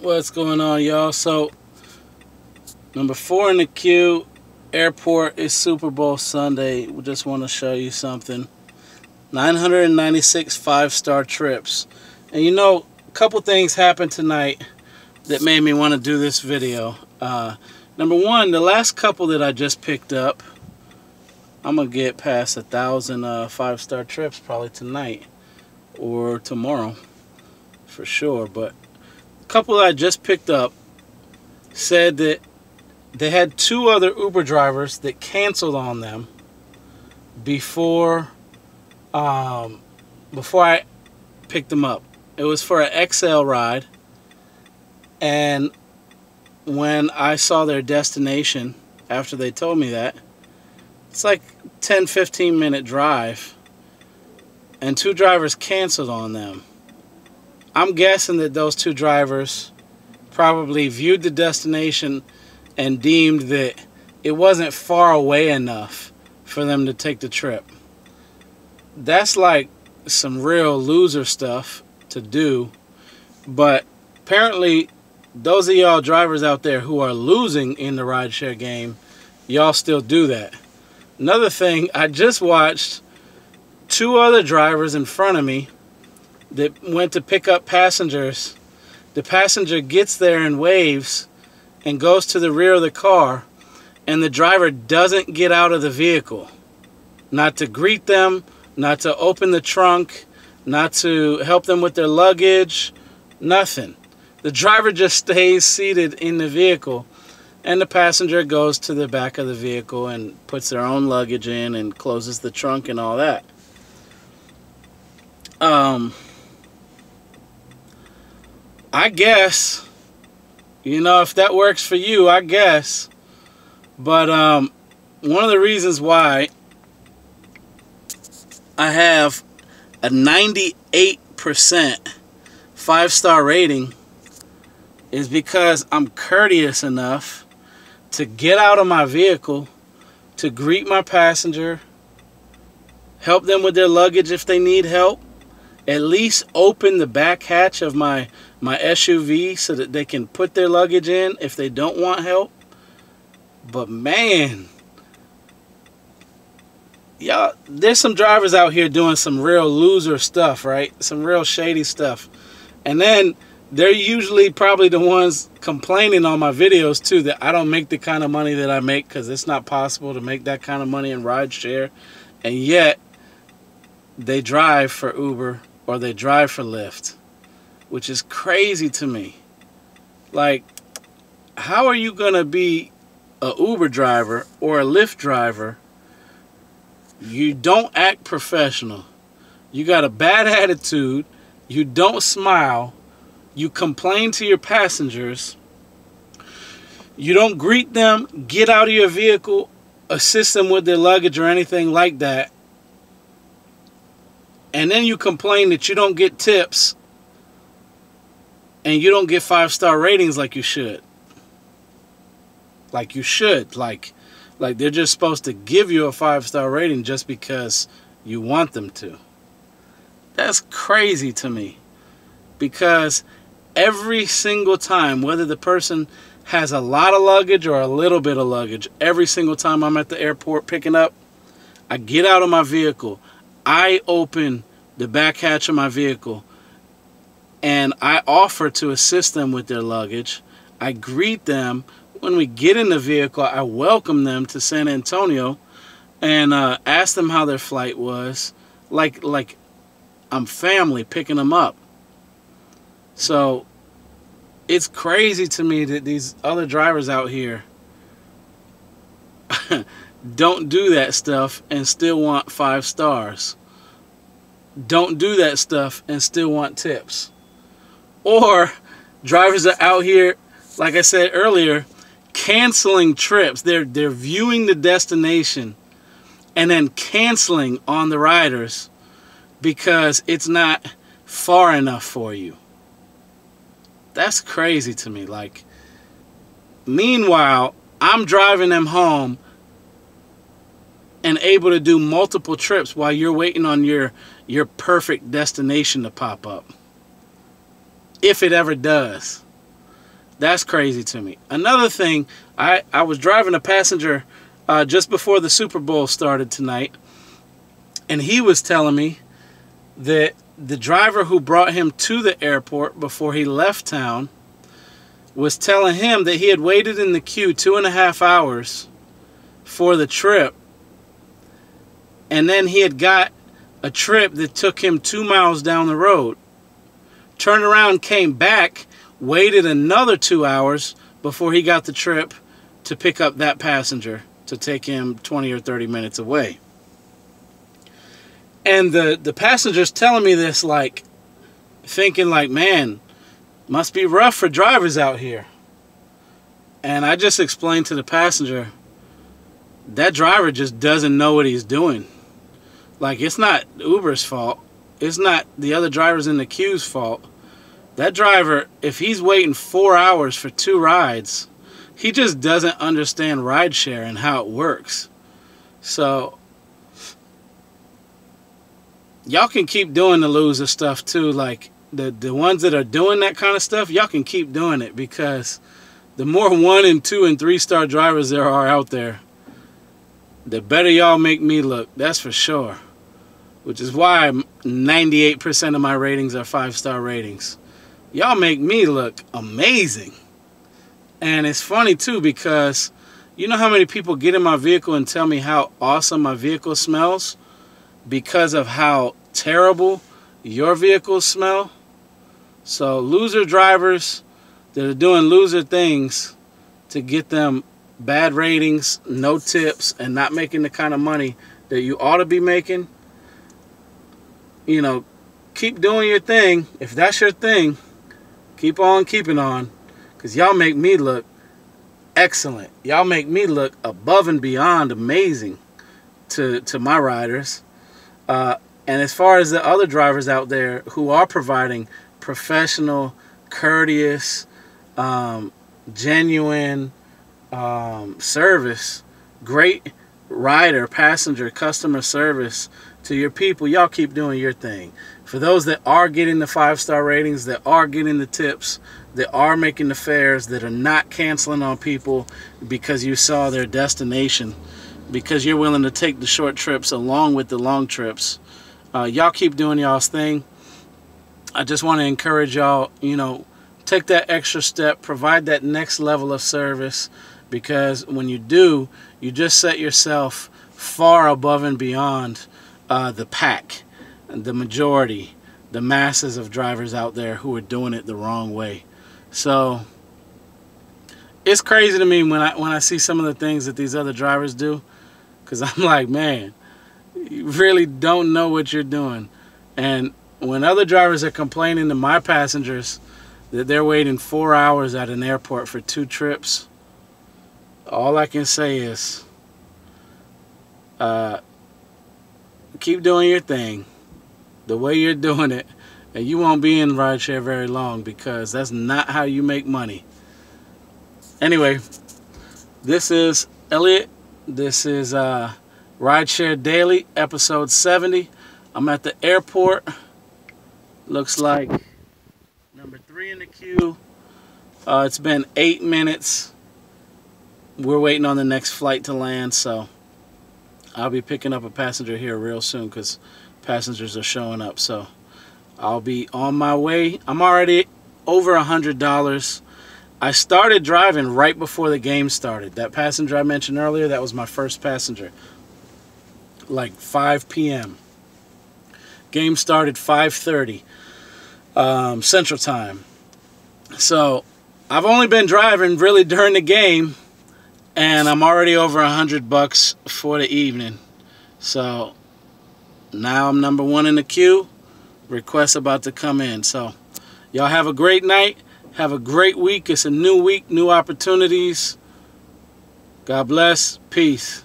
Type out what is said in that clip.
What's going on, y'all? So, number 4 in the queue, airport is Super Bowl Sunday. We just want to show you something. 996 5-star trips. And you know, a couple things happened tonight that made me want to do this video. Number one, the last couple that I just picked up, I'm going to get past 1,000 5-star trips probably tonight or tomorrow for sure. But couple that I just picked up said that they had 2 other Uber drivers that canceled on them before I picked them up. It was for an XL ride, and when I saw their destination after they told me that, it's like 10-15 minute drive, and 2 drivers canceled on them. I'm guessing that those 2 drivers probably viewed the destination and deemed that it wasn't far away enough for them to take the trip. That's like some real loser stuff to do. But apparently, those of y'all drivers out there who are losing in the rideshare game, y'all still do that. Another thing, I just watched 2 other drivers in front of me that went to pick up passengers. The passenger gets there and waves and goes to the rear of the car, and the driver doesn't get out of the vehicle. Not to greet them, not to open the trunk, not to help them with their luggage, nothing. The driver just stays seated in the vehicle, and the passenger goes to the back of the vehicle and puts their own luggage in and closes the trunk and all that. I guess, you know, if that works for you, I guess. But one of the reasons why I have a 98% 5-star rating is because I'm courteous enough to get out of my vehicle, to greet my passenger, help them with their luggage if they need help, at least open the back hatch of my SUV so that they can put their luggage in if they don't want help. But man, y'all, there's some drivers out here doing some real loser stuff, right? Some real shady stuff. And then they're usually probably the ones complaining on my videos too that I don't make the kind of money that I make, because it's not possible to make that kind of money in rideshare. And yet they drive for Uber or they drive for Lyft, which is crazy to me. Like, how are you gonna be a Uber driver or a Lyft driver? You don't act professional. You got a bad attitude. You don't smile. You complain to your passengers. You don't greet them, get out of your vehicle, assist them with their luggage or anything like that. And then you complain that you don't get tips and you don't get 5-star ratings like you should. Like you should. Like they're just supposed to give you a 5-star rating just because you want them to. That's crazy to me. Because every single time, whether the person has a lot of luggage or a little bit of luggage, every single time I'm at the airport picking up, I get out of my vehicle, I open the back hatch of my vehicle, and I offer to assist them with their luggage. I greet them. When we get in the vehicle, I welcome them to San Antonio and ask them how their flight was, like I'm family picking them up. So it's crazy to me that these other drivers out here don't do that stuff and still want 5 stars. Don't do that stuff and still want tips. Or drivers are out here, like I said earlier, canceling trips. They're viewing the destination and then canceling on the riders because it's not far enough for you. That's crazy to me. Like, meanwhile, I'm driving them home and able to do multiple trips while you're waiting on your perfect destination to pop up. If it ever does. That's crazy to me. Another thing, I was driving a passenger just before the Super Bowl started tonight, and he was telling me that the driver who brought him to the airport before he left town was telling him that he had waited in the queue 2.5 hours for the trip, and then he had got a trip that took him 2 miles down the road, turned around, came back, waited another 2 hours before he got the trip to pick up that passenger to take him 20 or 30 minutes away. And the passenger's telling me this, like, thinking like, man, must be rough for drivers out here. And I just explained to the passenger, that driver just doesn't know what he's doing. Like, it's not Uber's fault. It's not the other drivers in the queue's fault. That driver, if he's waiting 4 hours for 2 rides, he just doesn't understand rideshare and how it works. So y'all can keep doing the loser stuff too. Like the ones that are doing that kind of stuff, y'all can keep doing it, because the more 1 and 2 and 3 star drivers there are out there, the better y'all make me look. That's for sure. Which is why 98% of my ratings are 5-star ratings. Y'all make me look amazing. And it's funny too, because you know how many people get in my vehicle and tell me how awesome my vehicle smells because of how terrible your vehicles smell? So loser drivers that are doing loser things to get them bad ratings, no tips, and not making the kind of money that you ought to be making, you know, keep doing your thing. If that's your thing, keep on keeping on, because y'all make me look excellent. Y'all make me look above and beyond amazing to my riders. And as far as the other drivers out there who are providing professional, courteous, genuine service, great rider, passenger, customer service to your people, y'all keep doing your thing. For those that are getting the 5-star ratings, that are getting the tips, that are making the fares, that are not canceling on people because you saw their destination, because you're willing to take the short trips along with the long trips, y'all keep doing y'all's thing. I just want to encourage y'all, you know, take that extra step, provide that next level of service, because when you do, you just set yourself far above and beyond the pack, the majority, the masses of drivers out there who are doing it the wrong way. So it's crazy to me when I see some of the things that these other drivers do, because I'm like, man, you really don't know what you're doing. And when other drivers are complaining to my passengers that they're waiting 4 hours at an airport for 2 trips, all I can say is keep doing your thing the way you're doing it, and you won't be in rideshare very long, because that's not how you make money. Anyway, this is Elliot. This is Rideshare Daily, episode 70. I'm at the airport. Looks like number 3 in the queue. It's been 8 minutes. We're waiting on the next flight to land, so I'll be picking up a passenger here real soon, because passengers are showing up. So I'll be on my way. I'm already over $100. I started driving right before the game started. That passenger I mentioned earlier, that was my first passenger. Like 5 p.m. Game started 5:30 Central Time. So I've only been driving really during the game, and I'm already over $100 for the evening. So now I'm number 1 in the queue. Requests about to come in. So y'all have a great night. Have a great week. It's a new week, new opportunities. God bless. Peace.